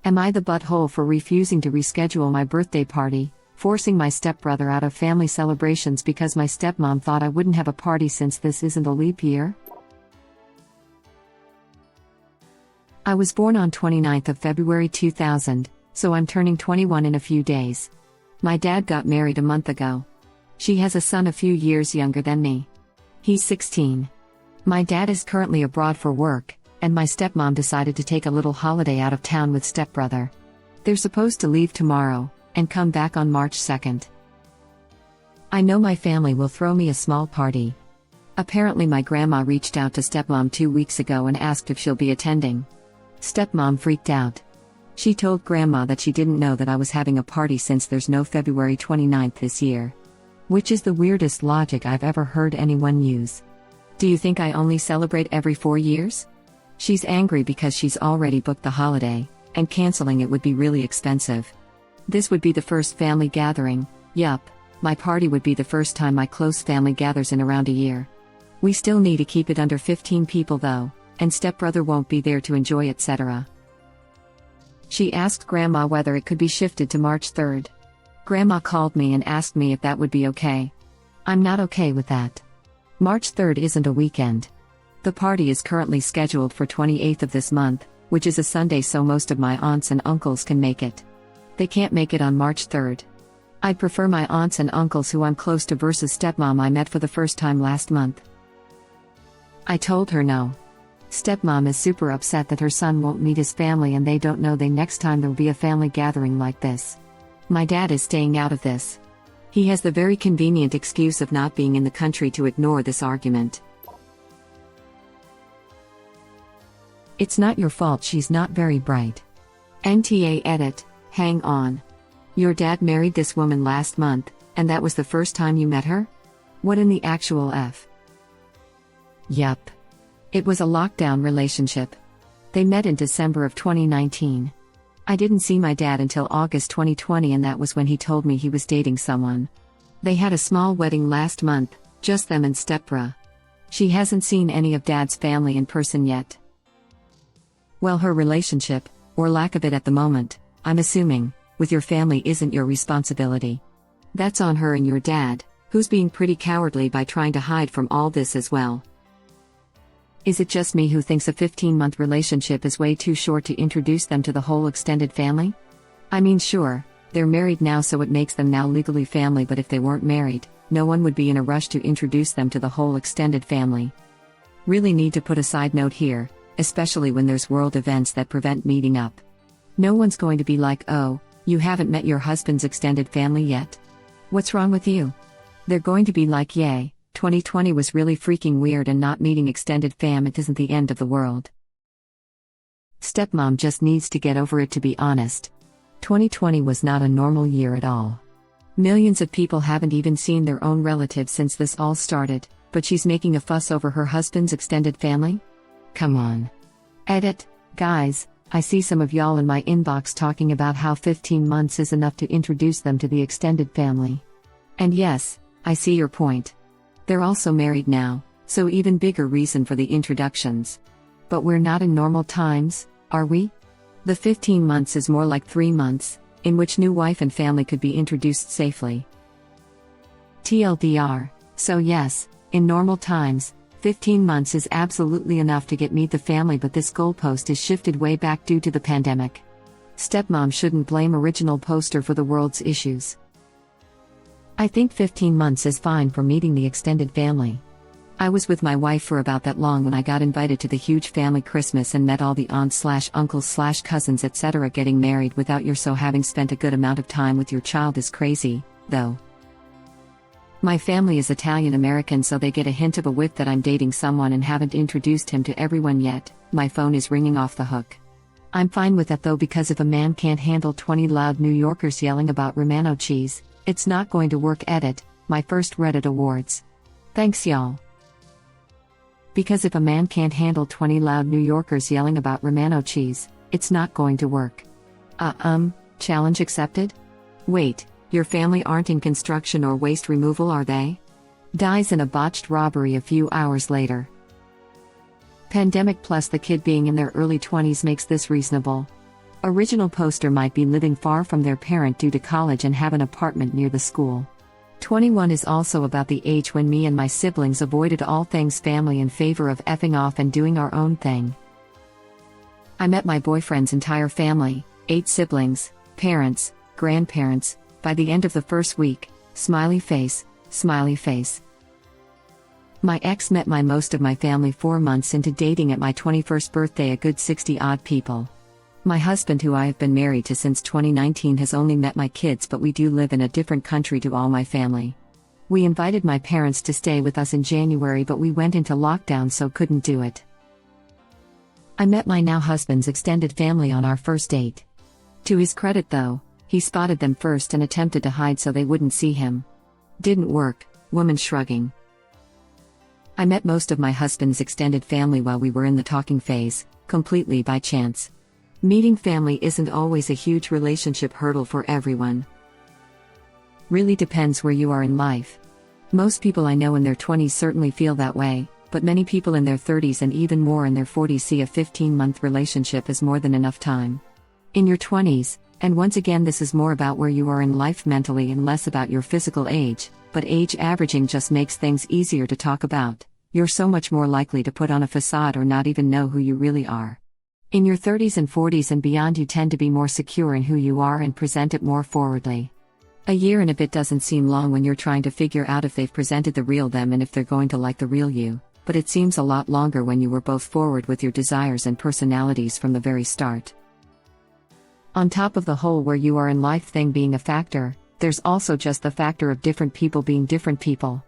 Am I the butthole for refusing to reschedule my birthday party, forcing my stepbrother out of family celebrations because my stepmom thought I wouldn't have a party since this isn't a leap year? I was born on 29th of February 2000, so I'm turning 21 in a few days. My dad got married a month ago. She has a son a few years younger than me. He's 16. My dad is currently abroad for work, and my stepmom decided to take a little holiday out of town with stepbrother. They're supposed to leave tomorrow, and come back on March 2nd. I know my family will throw me a small party. Apparently my grandma reached out to stepmom 2 weeks ago and asked if she'll be attending. Stepmom freaked out. She told grandma that she didn't know that I was having a party since there's no February 29th this year. Which is the weirdest logic I've ever heard anyone use. Do you think I only celebrate every 4 years? She's angry because she's already booked the holiday, and canceling it would be really expensive. This would be the first family gathering. Yup, my party would be the first time my close family gathers in around a year. We still need to keep it under 15 people though, and stepbrother won't be there to enjoy, etc. She asked grandma whether it could be shifted to March 3rd. Grandma called me and asked me if that would be okay. I'm not okay with that. March 3rd isn't a weekend. The party is currently scheduled for 28th of this month, which is a Sunday, so most of my aunts and uncles can make it. They can't make it on March 3rd. I'd prefer my aunts and uncles who I'm close to versus stepmom I met for the first time last month. I told her no. Stepmom is super upset that her son won't meet his family and they don't know the next time there'll be a family gathering like this. My dad is staying out of this. He has the very convenient excuse of not being in the country to ignore this argument. It's not your fault she's not very bright. NTA edit, hang on. Your dad married this woman last month, and that was the first time you met her? What in the actual F? Yup. It was a lockdown relationship. They met in December of 2019. I didn't see my dad until August 2020, and that was when he told me he was dating someone. They had a small wedding last month, just them and stepbra. She hasn't seen any of dad's family in person yet. Well, her relationship, or lack of it at the moment, I'm assuming, with your family isn't your responsibility. That's on her and your dad, who's being pretty cowardly by trying to hide from all this as well. Is it just me who thinks a 15-month relationship is way too short to introduce them to the whole extended family? I mean, sure, they're married now, so it makes them now legally family, but if they weren't married, no one would be in a rush to introduce them to the whole extended family. Really need to put a side note here, especially when there's world events that prevent meeting up. No one's going to be like, oh, you haven't met your husband's extended family yet? What's wrong with you? They're going to be like, yay, 2020 was really freaking weird, and not meeting extended fam, it isn't the end of the world. Stepmom just needs to get over it, to be honest. 2020 was not a normal year at all. Millions of people haven't even seen their own relatives since this all started, but she's making a fuss over her husband's extended family? Come on. Edit, guys, I see some of y'all in my inbox talking about how 15 months is enough to introduce them to the extended family. And yes, I see your point. They're also married now, so even bigger reason for the introductions. But we're not in normal times, are we? The 15 months is more like 3 months, in which new wife and family could be introduced safely. TLDR, so yes, in normal times, 15 months is absolutely enough to get meet the family, but this goalpost is shifted way back due to the pandemic. Stepmom shouldn't blame original poster for the world's issues. I think 15 months is fine for meeting the extended family. I was with my wife for about that long when I got invited to the huge family Christmas and met all the aunts/uncles/cousins etc. Getting married without your so having spent a good amount of time with your child is crazy, though. My family is Italian American, so they get a hint of a whiff that I'm dating someone and haven't introduced him to everyone yet. My phone is ringing off the hook. I'm fine with that though, because if a man can't handle 20 loud New Yorkers yelling about Romano cheese, it's not going to work. Edit, my first Reddit awards. Thanks y'all. Because if a man can't handle 20 loud New Yorkers yelling about Romano cheese, it's not going to work. Challenge accepted? Wait, your family aren't in construction or waste removal, are they? Dies in a botched robbery a few hours later. Pandemic plus the kid being in their early 20s makes this reasonable. Original poster might be living far from their parent due to college and have an apartment near the school. 21 is also about the age when me and my siblings avoided all things family in favor of effing off and doing our own thing. I met my boyfriend's entire family, 8 siblings, parents, grandparents, by the end of the first week, smiley face, smiley face. My ex met most of my family 4 months into dating at my 21st birthday, a good 60-odd people. My husband, who I have been married to since 2019, has only met my kids, but we do live in a different country to all my family. We invited my parents to stay with us in January, but we went into lockdown so couldn't do it. I met my now husband's extended family on our first date. To his credit though, he spotted them first and attempted to hide so they wouldn't see him. Didn't work, woman shrugging. I met most of my husband's extended family while we were in the talking phase, completely by chance. Meeting family isn't always a huge relationship hurdle for everyone. Really depends where you are in life. Most people I know in their 20s certainly feel that way, but many people in their 30s and even more in their 40s see a 15-month relationship as more than enough time. In your 20s, and once again this is more about where you are in life mentally and less about your physical age, but age averaging just makes things easier to talk about. You're so much more likely to put on a facade or not even know who you really are. In your 30s and 40s and beyond, you tend to be more secure in who you are and present it more forwardly. A year and a bit doesn't seem long when you're trying to figure out if they've presented the real them and if they're going to like the real you, but it seems a lot longer when you were both forward with your desires and personalities from the very start. On top of the whole where you are in life thing being a factor, there's also just the factor of different people being different people.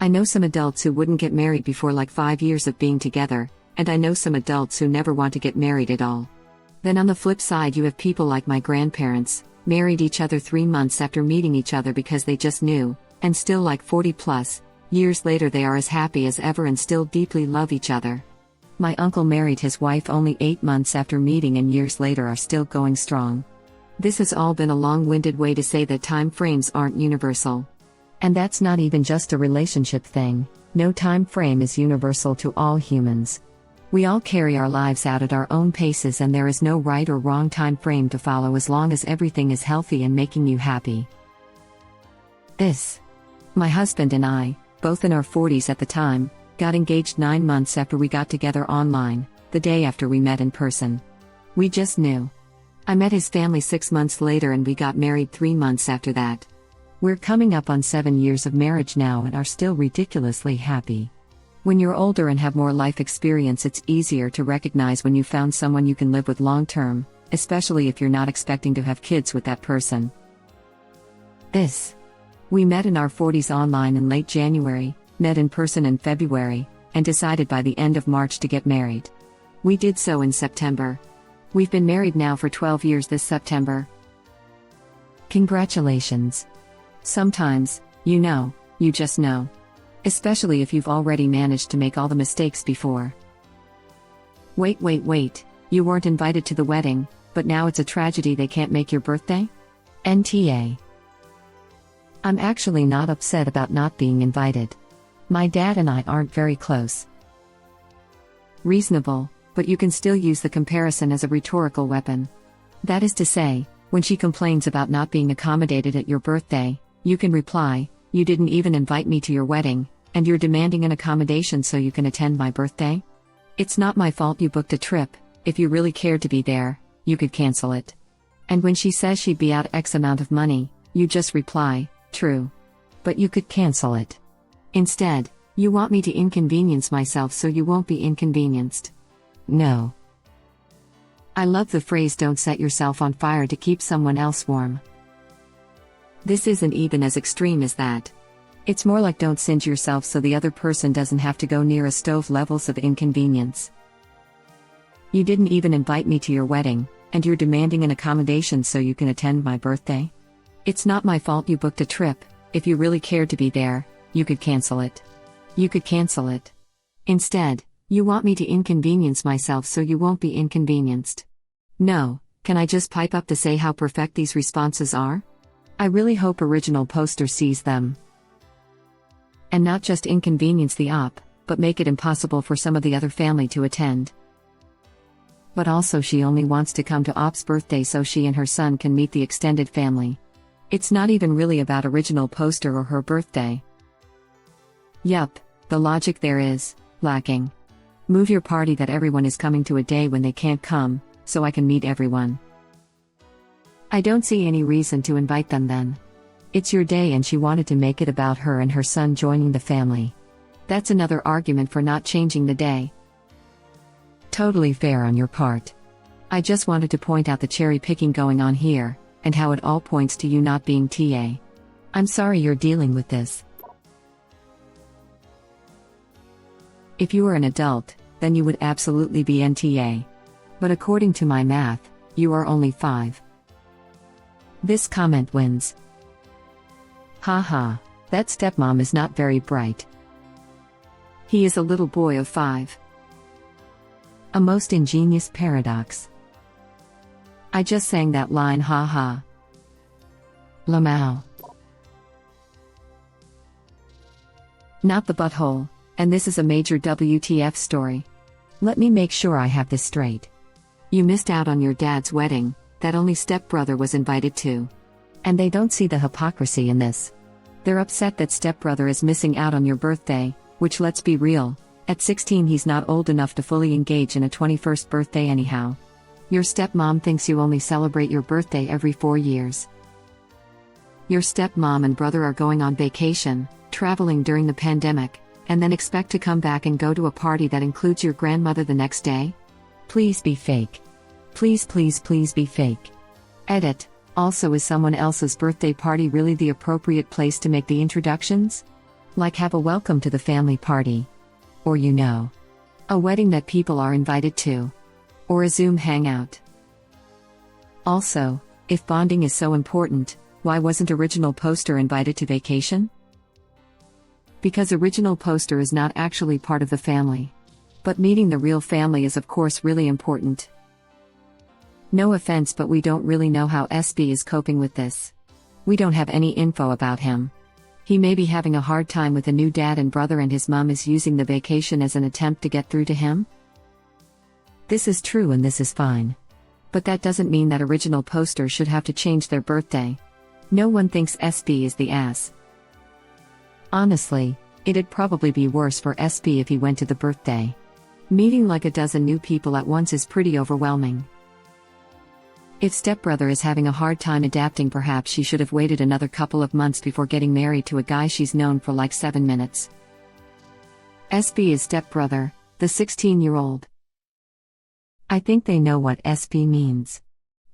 I know some adults who wouldn't get married before like 5 years of being together, and I know some adults who never want to get married at all. Then on the flip side you have people like my grandparents, married each other 3 months after meeting each other because they just knew, and still like 40 plus years later they are as happy as ever and still deeply love each other. My uncle married his wife only 8 months after meeting and years later are still going strong. This has all been a long-winded way to say that time frames aren't universal. And that's not even just a relationship thing. No time frame is universal to all humans. We all carry our lives out at our own paces and there is no right or wrong time frame to follow as long as everything is healthy and making you happy. My husband and I, both in our 40s at the time, got engaged 9 months after we got together online, the day after we met in person. We just knew. I met his family 6 months later and we got married 3 months after that. We're coming up on 7 years of marriage now and are still ridiculously happy. When you're older and have more life experience, it's easier to recognize when you found someone you can live with long term, especially if you're not expecting to have kids with that person. We met in our 40s online in late January, met in person in February, and decided by the end of March to get married. We did so in September. We've been married now for 12 years this September. Congratulations. Sometimes, you just know. Especially if you've already managed to make all the mistakes before. Wait, you weren't invited to the wedding, but now it's a tragedy they can't make your birthday? NTA. I'm actually not upset about not being invited. My dad and I aren't very close. Reasonable, but you can still use the comparison as a rhetorical weapon. That is to say, when she complains about not being accommodated at your birthday, you can reply, "You didn't even invite me to your wedding, and you're demanding an accommodation so you can attend my birthday? It's not my fault you booked a trip. If you really cared to be there, you could cancel it." And when she says she'd be out X amount of money, you just reply, "True. But you could cancel it." Instead, you want me to inconvenience myself so you won't be inconvenienced. No. I love the phrase "don't set yourself on fire to keep someone else warm." This isn't even as extreme as that. It's more like don't singe yourself so the other person doesn't have to go near a stove. Levels of inconvenience. You didn't even invite me to your wedding, and you're demanding an accommodation so you can attend my birthday? It's not my fault you booked a trip. If you really cared to be there, you could cancel it. You could cancel it. Instead, you want me to inconvenience myself so you won't be inconvenienced. No, can I just pipe up to say how perfect these responses are? I really hope original poster sees them. And not just inconvenience the op, but make it impossible for some of the other family to attend. But also she only wants to come to Op's birthday so she and her son can meet the extended family. It's not even really about original poster or her birthday. Yup, the logic there is lacking. Move your party that everyone is coming to a day when they can't come, so I can meet everyone. I don't see any reason to invite them then. It's your day and she wanted to make it about her and her son joining the family. That's another argument for not changing the day. Totally fair on your part. I just wanted to point out the cherry picking going on here, and how it all points to you not being TA. I'm sorry you're dealing with this. If you were an adult, then you would absolutely be NTA. But according to my math, you are only 5. This comment wins. Haha, that stepmom is not very bright. He is a little boy of 5. A most ingenious paradox. I just sang that line, haha. Lamau. Not the butthole, and this is a major WTF story. Let me make sure I have this straight. You missed out on your dad's wedding, that only stepbrother was invited to. And they don't see the hypocrisy in this. They're upset that stepbrother is missing out on your birthday, which, let's be real, at 16 he's not old enough to fully engage in a 21st birthday anyhow. Your stepmom thinks you only celebrate your birthday every 4 years. Your stepmom and brother are going on vacation, traveling during the pandemic, and then expect to come back and go to a party that includes your grandmother the next day? Please be fake. Please be fake. Edit. Also, is someone else's birthday party really the appropriate place to make the introductions? Like have a welcome to the family party. Or a wedding that people are invited to. Or a Zoom hangout. Also, if bonding is so important, why wasn't original poster invited to vacation? Because original poster is not actually part of the family. But meeting the real family is of course really important. No offense, but we don't really know how SB is coping with this. We don't have any info about him. He may be having a hard time with a new dad and brother, and his mom is using the vacation as an attempt to get through to him. This is true and this is fine. But that doesn't mean that original poster should have to change their birthday. No one thinks SB is the ass. Honestly, it'd probably be worse for SB if he went to the birthday. Meeting like a dozen new people at once is pretty overwhelming. If stepbrother is having a hard time adapting, perhaps she should have waited another couple of months before getting married to a guy she's known for like 7 minutes. SB is stepbrother, the 16-year-old. I think they know what SB means.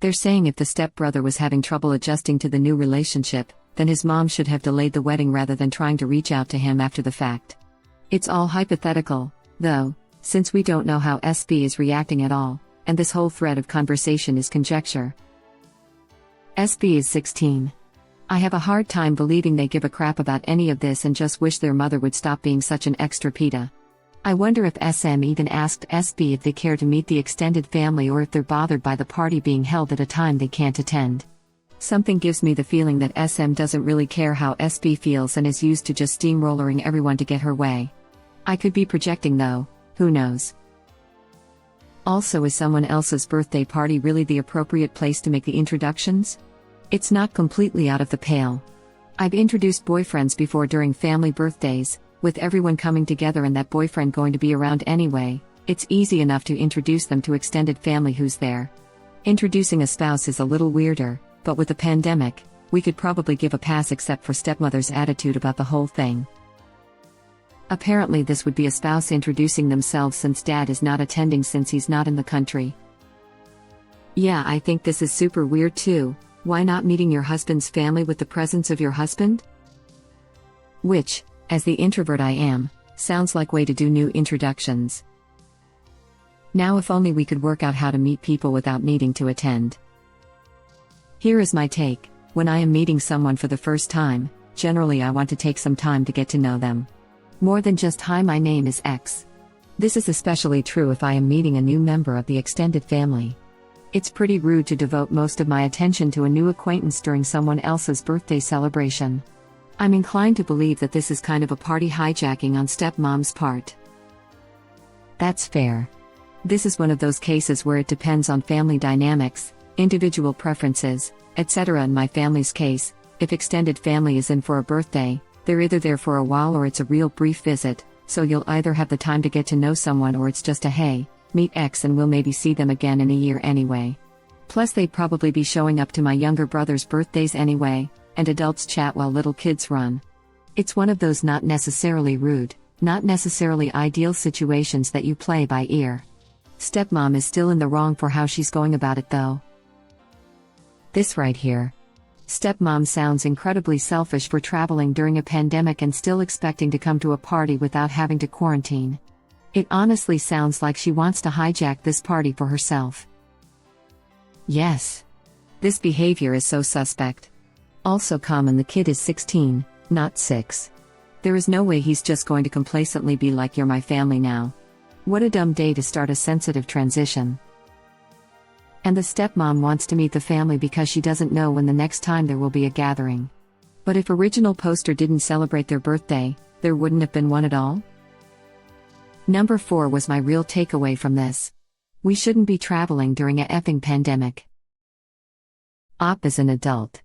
They're saying if the stepbrother was having trouble adjusting to the new relationship, then his mom should have delayed the wedding rather than trying to reach out to him after the fact. It's all hypothetical, though, since we don't know how SB is reacting at all. And this whole thread of conversation is conjecture. SB is 16. I have a hard time believing they give a crap about any of this and just wish their mother would stop being such an extra PETA. I wonder if SM even asked SB if they care to meet the extended family, or if they're bothered by the party being held at a time they can't attend. Something gives me the feeling that SM doesn't really care how SB feels and is used to just steamrollering everyone to get her way. I could be projecting though, who knows. Also, is someone else's birthday party really the appropriate place to make the introductions? It's not completely out of the pale. I've introduced boyfriends before during family birthdays, with everyone coming together and that boyfriend going to be around anyway. It's easy enough to introduce them to extended family who's there. Introducing a spouse is a little weirder, but with the pandemic, we could probably give a pass except for stepmother's attitude about the whole thing. Apparently this would be a spouse introducing themselves since dad is not attending since he's not in the country. Yeah, I think this is super weird too. Why not meeting your husband's family with the presence of your husband? Which, as the introvert I am, sounds like way to do new introductions. Now if only we could work out how to meet people without needing to attend. Here is my take. When I am meeting someone for the first time, generally I want to take some time to get to know them. More than just hi, my name is X. This is especially true if I am meeting a new member of the extended family. It's pretty rude to devote most of my attention to a new acquaintance during someone else's birthday celebration. I'm inclined to believe that this is kind of a party hijacking on stepmom's part. That's fair. This is one of those cases where it depends on family dynamics, individual preferences, etc. In my family's case, if extended family is in for a birthday, they're either there for a while or it's a real brief visit, so you'll either have the time to get to know someone or it's just a hey, meet X and we'll maybe see them again in a year anyway. Plus they'd probably be showing up to my younger brother's birthdays anyway, and adults chat while little kids run. It's one of those not necessarily rude, not necessarily ideal situations that you play by ear. Stepmom is still in the wrong for how she's going about it though. This right here. Stepmom sounds incredibly selfish for traveling during a pandemic and still expecting to come to a party without having to quarantine. It honestly sounds like she wants to hijack this party for herself. Yes. This behavior is so suspect. Also common, the kid is 16, not 6. There is no way he's just going to complacently be like, you're my family now. What a dumb day to start a sensitive transition. And the stepmom wants to meet the family because she doesn't know when the next time there will be a gathering. But if original poster didn't celebrate their birthday, there wouldn't have been one at all? Number 4 was my real takeaway from this. We shouldn't be traveling during a effing pandemic. Op is an adult.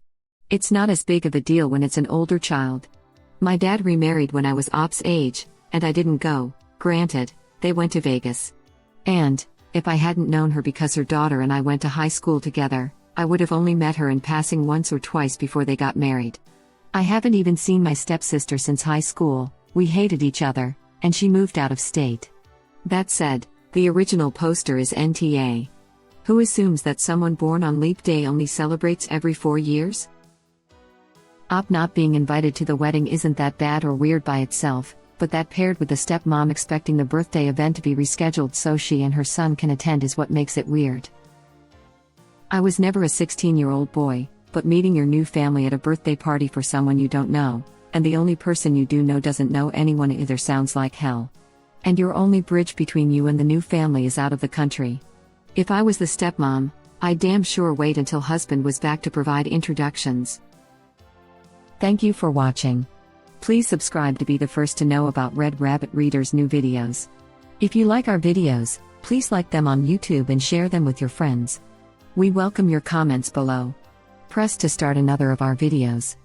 It's not as big of a deal when it's an older child. My dad remarried when I was Op's age, and I didn't go. Granted, they went to Vegas. And, if I hadn't known her because her daughter and I went to high school together, I would have only met her in passing once or twice before they got married. I haven't even seen my stepsister since high school. We hated each other, and she moved out of state. That said, the original poster is NTA. Who assumes that someone born on Leap Day only celebrates every 4 years? Op not being invited to the wedding isn't that bad or weird by itself, but that paired with the stepmom expecting the birthday event to be rescheduled so she and her son can attend is what makes it weird. I was never a 16-year-old boy, but meeting your new family at a birthday party for someone you don't know, and the only person you do know doesn't know anyone either, sounds like hell. And your only bridge between you and the new family is out of the country. If I was the stepmom, I'd damn sure wait until husband was back to provide introductions. Thank you for watching. Please subscribe to be the first to know about Red Rabbit Reader's new videos. If you like our videos, please like them on YouTube and share them with your friends. We welcome your comments below. Press to start another of our videos.